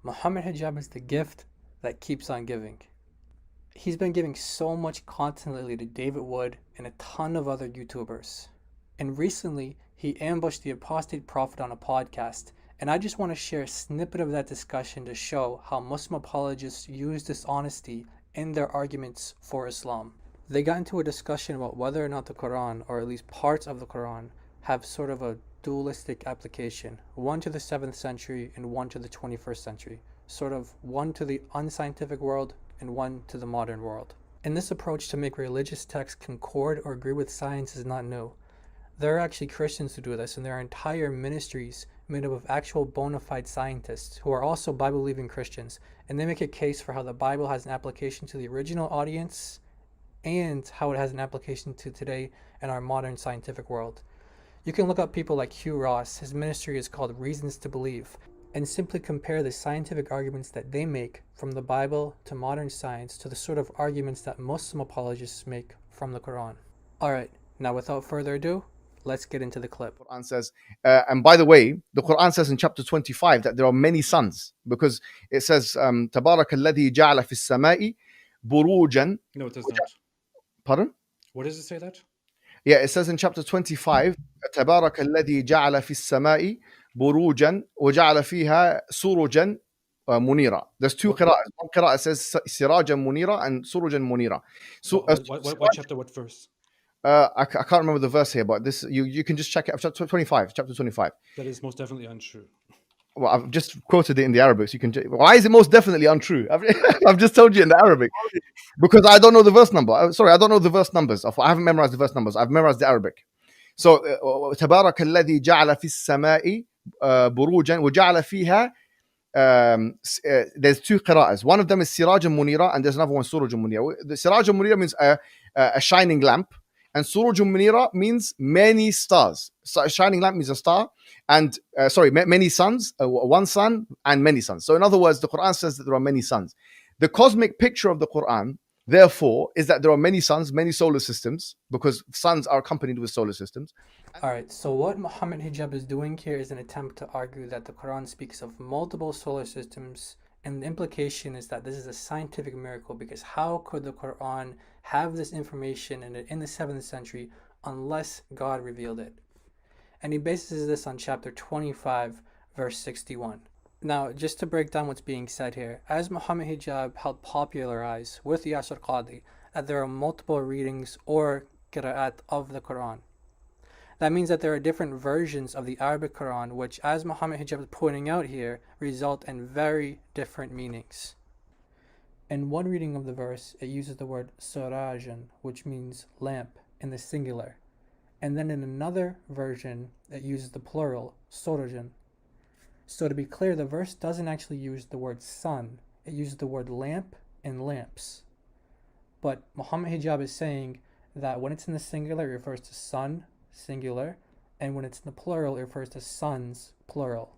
Mohammed Hijab is the gift that keeps on giving. He's been giving so much content lately to David Wood and a ton of other YouTubers. And recently, he ambushed the apostate prophet on a podcast, and I just want to share a snippet of that discussion to show how Muslim apologists use this honesty in their arguments for Islam. They got into a discussion about whether or not the Quran, or at least parts of the Quran, have sort of a dualistic application, one to the 7th century and one to the 21st century, sort of one to the unscientific world and one to the modern world. And this approach to make religious texts concord or agree with science is not new. There are actually Christians who do this, and there are entire ministries made up of actual bona fide scientists who are also Bible-believing Christians, and they make a case for how the Bible has an application to the original audience and how it has an application to today in our modern scientific world. You can look up people like Hugh Ross, his ministry is called Reasons to Believe, and simply compare the scientific arguments that they make from the Bible to modern science to the sort of arguments that Muslim apologists make from the Quran. Alright, now without further ado, let's get into the clip. The Quran says, and by the way, the Quran says in chapter 25 that there are many suns, because it says, تَبَارَكَ الَّذِي جَعَلَ فِي السَّمَاءِ بُرُوجًا. No, it does not. Pardon? What does it say that? Yeah, it says in chapter 25, تَبَارَكَ الَّذِي جَعَلَ فِي السَّمَاءِ بُرُوجًا وَجَعَلَ فِيهَا سُرُجًا منيرة. There's two qira'ahs. One qira'ah says سِرَاجًا منيرة and سُرُجًا منيرة. So, what chapter, what verse? I can't remember the verse here, but this you can just check it. Chapter 25. That is most definitely untrue. Well, I've just quoted it in the Arabic, so you can. Why is it most definitely untrue? I've just told you in the Arabic because I don't know the verse number. Sorry, I don't know the verse numbers. I haven't memorized the verse numbers. I've memorized the Arabic. So, تبارك الذي جعل في السماء بروجا وجعل فيها. There's two qira'ahs. One of them is Siraj Munira, and there's another one Suraj Munira. The Siraj Munira means a shining lamp, and Suraj Munira means many stars. So a shining lamp means a star, and many suns, one sun and many suns. So in other words, the Quran says that there are many suns. The cosmic picture of the Quran, therefore, is that there are many suns, many solar systems, because suns are accompanied with solar systems. Alright, so what Mohammed Hijab is doing here is an attempt to argue that the Quran speaks of multiple solar systems, and the implication is that this is a scientific miracle, because how could the Quran have this information in the 7th century unless God revealed it? And he bases this on chapter 25, verse 61. Now, just to break down what's being said here, as Mohammed Hijab helped popularize with Yasir Qadi that there are multiple readings or qira'at of the Quran. That means that there are different versions of the Arabic Quran, which, as Mohammed Hijab is pointing out here, result in very different meanings. In one reading of the verse, it uses the word sirajan, which means lamp, in the singular. And then in another version, it uses the plural, surajan. So to be clear, the verse doesn't actually use the word sun, it uses the word lamp and lamps. But Mohammed Hijab is saying that when it's in the singular, it refers to sun, singular, and when it's in the plural, it refers to suns, plural.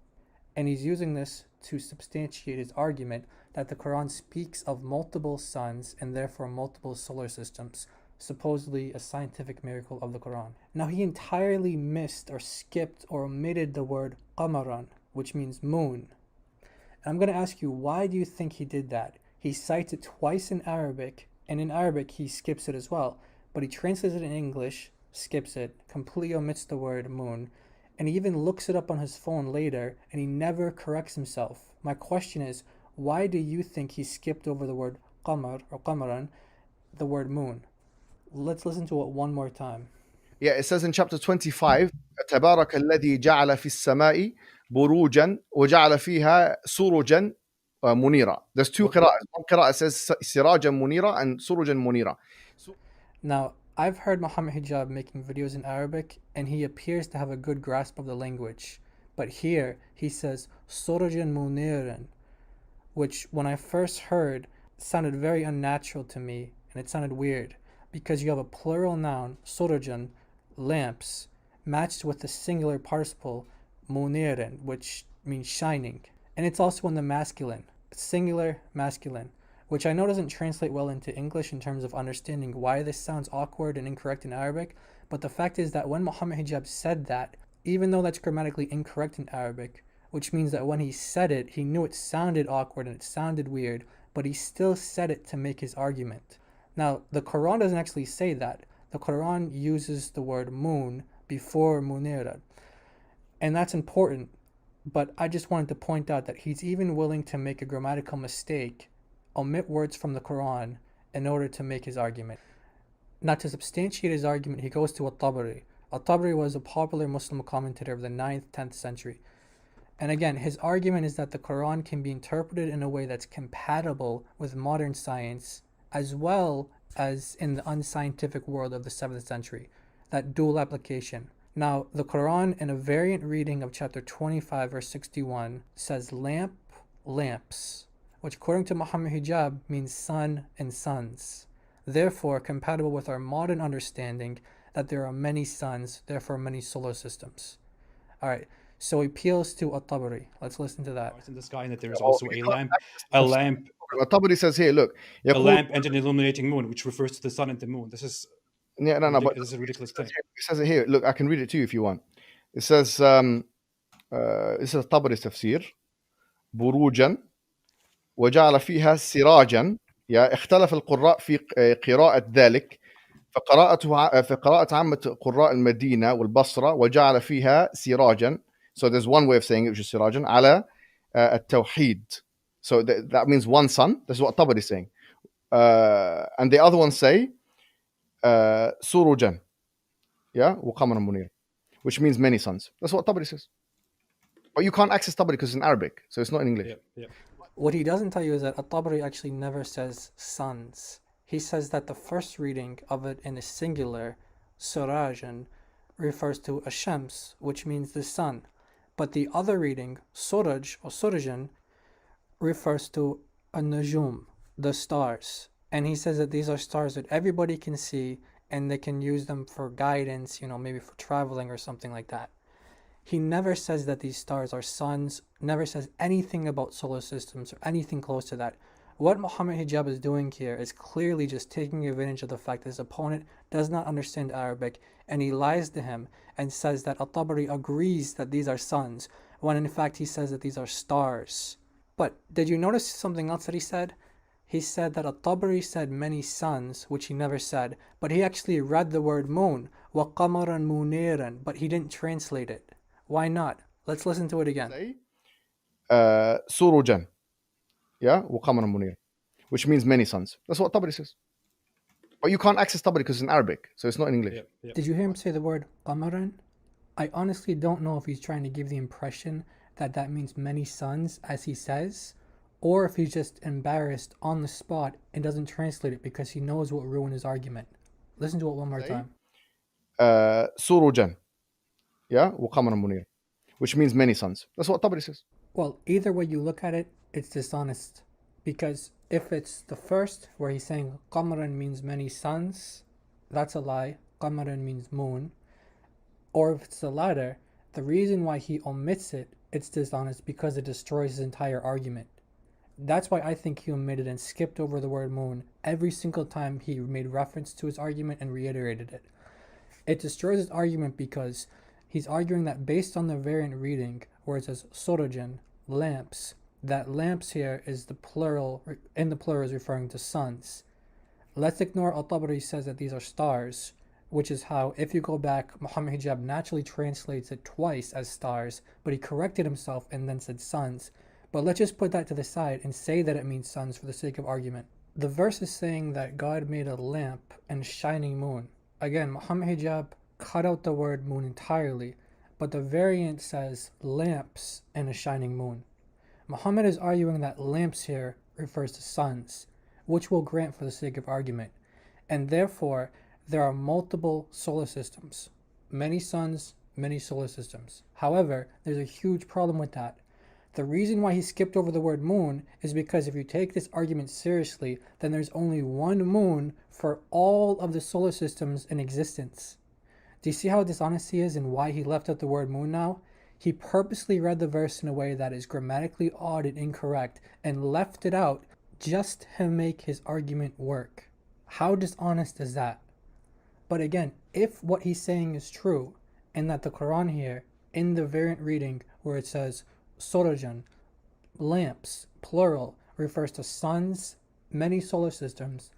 And he's using this to substantiate his argument that the Quran speaks of multiple suns and therefore multiple solar systems, supposedly a scientific miracle of the Quran. Now, he entirely missed or skipped or omitted the word qamaran, which means moon. And I'm going to ask you, why do you think he did that? He cites it twice in Arabic, and in Arabic he skips it as well, but he translates it in English, skips it, completely omits the word moon, and he even looks it up on his phone later, and he never corrects himself. My question is, why do you think he skipped over the word qamar or qamaran, the word moon? Let's listen to it one more time. Yeah, it says in chapter 25, تبارك الذي جعل في السماء بروجا وجعل فيها سروجا منيرة. There's two qira'ahs. One qira'ah says سراجا منيرة and سروجا منيرة. Now, I've heard Mohammed Hijab making videos in Arabic, and he appears to have a good grasp of the language. But here, he says Surajan Muniran, which when I first heard sounded very unnatural to me, and it sounded weird, because you have a plural noun, Surajan, lamps, matched with the singular participle, Muniran, which means shining. And it's also in the masculine, singular, masculine, which I know doesn't translate well into English in terms of understanding why this sounds awkward and incorrect in Arabic, but the fact is that when Mohammed Hijab said that, even though that's grammatically incorrect in Arabic, which means that when he said it, he knew it sounded awkward and it sounded weird, but he still said it to make his argument. Now, the Quran doesn't actually say that. The Quran uses the word moon before munira, and that's important. But I just wanted to point out that he's even willing to make a grammatical mistake, omit words from the Quran in order to make his argument. Now, to substantiate his argument, he goes to At-Tabari. At-Tabari was a popular Muslim commentator of the 9th, 10th century. And again, his argument is that the Quran can be interpreted in a way that's compatible with modern science, as well as in the unscientific world of the 7th century, that dual application. Now, the Quran, in a variant reading of chapter 25, verse 61, says lamp, lamps, which according to Mohammed Hijab means sun and suns. Therefore, compatible with our modern understanding that there are many suns, therefore many solar systems. All right, so he appeals to At-Tabari. Let's listen to that. Stars in the sky, and that there's Oh, also you a can't lamp, access the a tafsir. lamp, At-Tabari says here, look, a يقول, lamp and an illuminating moon, which refers to the sun and the moon. This is yeah, no, but this is a ridiculous it says claim. here, it says it here. Look, I can read it to you if you want. It says, this is Tabari's tafsir, بروجا وجعل فيها سراجا. يا اختلف القراء في قراءة ذلك، فقراءة عامة قراء المدينة والبصرة وجعل فيها سراجا. So there's one way of saying it, which is سراجا على التوحيد. So that means one sun. That's what Tabari is saying. And the other ones say سروجا, yeah, وقمرا منيرا, which means many suns. That's what Tabari says. But you can't access Tabari because it's in Arabic, so it's not in English. Yeah. What he doesn't tell you is that At-Tabari actually never says suns. He says that the first reading of it in a singular, Surajan, refers to a Shams, which means the sun. But the other reading, Suraj or Surajan, refers to a Najum, the stars. And he says that these are stars that everybody can see and they can use them for guidance, maybe for traveling or something like that. He never says that these stars are suns, never says anything about solar systems or anything close to that. What Mohammed Hijab is doing here is clearly just taking advantage of the fact that his opponent does not understand Arabic, and he lies to him and says that At-Tabari agrees that these are suns, when in fact he says that these are stars. But did you notice something else that he said? He said that At-Tabari said many suns, which he never said, but he actually read the word moon, وَقَمَرًا مُنِيرًا, but he didn't translate it. Why not? Let's listen to it again. Say سروجا, yeah, وقمرا منيرا, which means many suns. That's what Tabari says. But you can't access Tabari because it's in Arabic, so it's not in English. Yeah. Did you hear him say the word qamaran? I honestly don't know if he's trying to give the impression that that means many suns, as he says, or if he's just embarrassed on the spot and doesn't translate it because he knows what will ruin his argument. Listen to it one more time. سروجا, yeah, وقمرا منيرا, which means many suns. That's what Tabari says. Well, either way you look at it, it's dishonest. Because if it's the first, where he's saying qamaran means many suns, that's a lie. Qamaran means moon. Or if it's the latter, the reason why he omits it, it's dishonest because it destroys his entire argument. That's why I think he omitted and skipped over the word moon every single time he made reference to his argument and reiterated it. It destroys his argument because he's arguing that based on the variant reading, where it says sorojan, lamps, that lamps here is the plural, in the plural is referring to suns. Let's ignore At-Tabari says that these are stars, which is how, if you go back, Mohammed Hijab naturally translates it twice as stars, but he corrected himself and then said suns. But let's just put that to the side and say that it means suns for the sake of argument. The verse is saying that God made a lamp and shining moon. Again, Mohammed Hijab cut out the word moon entirely, but the variant says lamps and a shining moon. Muhammad is arguing that lamps here refers to suns, which we'll grant for the sake of argument, and therefore there are multiple solar systems, many suns, many solar systems. However, there's a huge problem with that. The reason why he skipped over the word moon is because if you take this argument seriously, then there's only one moon for all of the solar systems in existence. Do you see how dishonest he is and why he left out the word moon now? He purposely read the verse in a way that is grammatically odd and incorrect and left it out just to make his argument work. How dishonest is that? But again, if what he's saying is true, and that the Quran here, in the variant reading where it says sorojan, lamps, plural, refers to suns, many solar systems,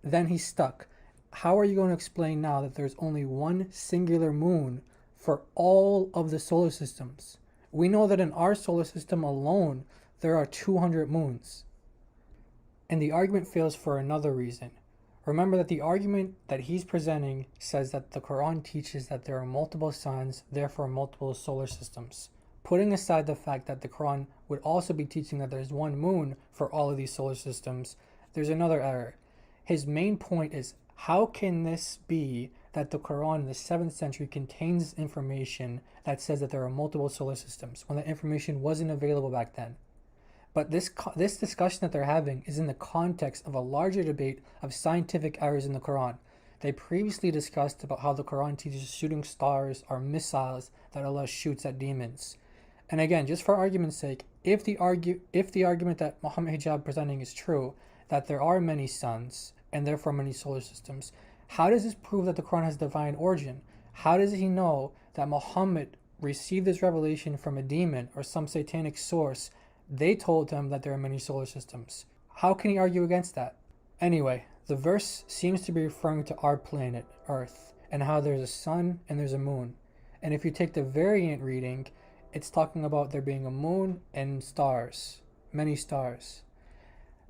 then he's stuck. How are you going to explain now that there's only one singular moon for all of the solar systems? We know that in our solar system alone, there are 200 moons. And the argument fails for another reason. Remember that the argument that he's presenting says that the Quran teaches that there are multiple suns, therefore multiple solar systems. Putting aside the fact that the Quran would also be teaching that there's one moon for all of these solar systems, there's another error. His main point is, how can this be that the Quran in the 7th century contains information that says that there are multiple solar systems when that information wasn't available back then? But this discussion that they're having is in the context of a larger debate of scientific errors in the Quran. They previously discussed about how the Quran teaches shooting stars are missiles that Allah shoots at demons. And again, just for argument's sake, if the argument that Mohammed Hijab presenting is true, that there are many suns and therefore many solar systems, how does this prove that the Quran has divine origin? How does he know that Muhammad received this revelation from a demon or some satanic source? They told him that there are many solar systems. How can he argue against that? Anyway, the verse seems to be referring to our planet, Earth, and how there's a sun and there's a moon. And if you take the variant reading, it's talking about there being a moon and stars, many stars.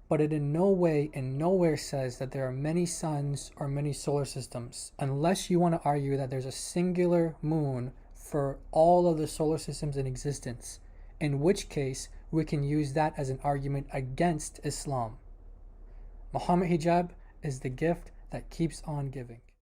But it in no way and nowhere says that there are many suns or many solar systems, unless you want to argue that there's a singular moon for all of the solar systems in existence, in which case we can use that as an argument against Islam. Muhammad Hijab is the gift that keeps on giving.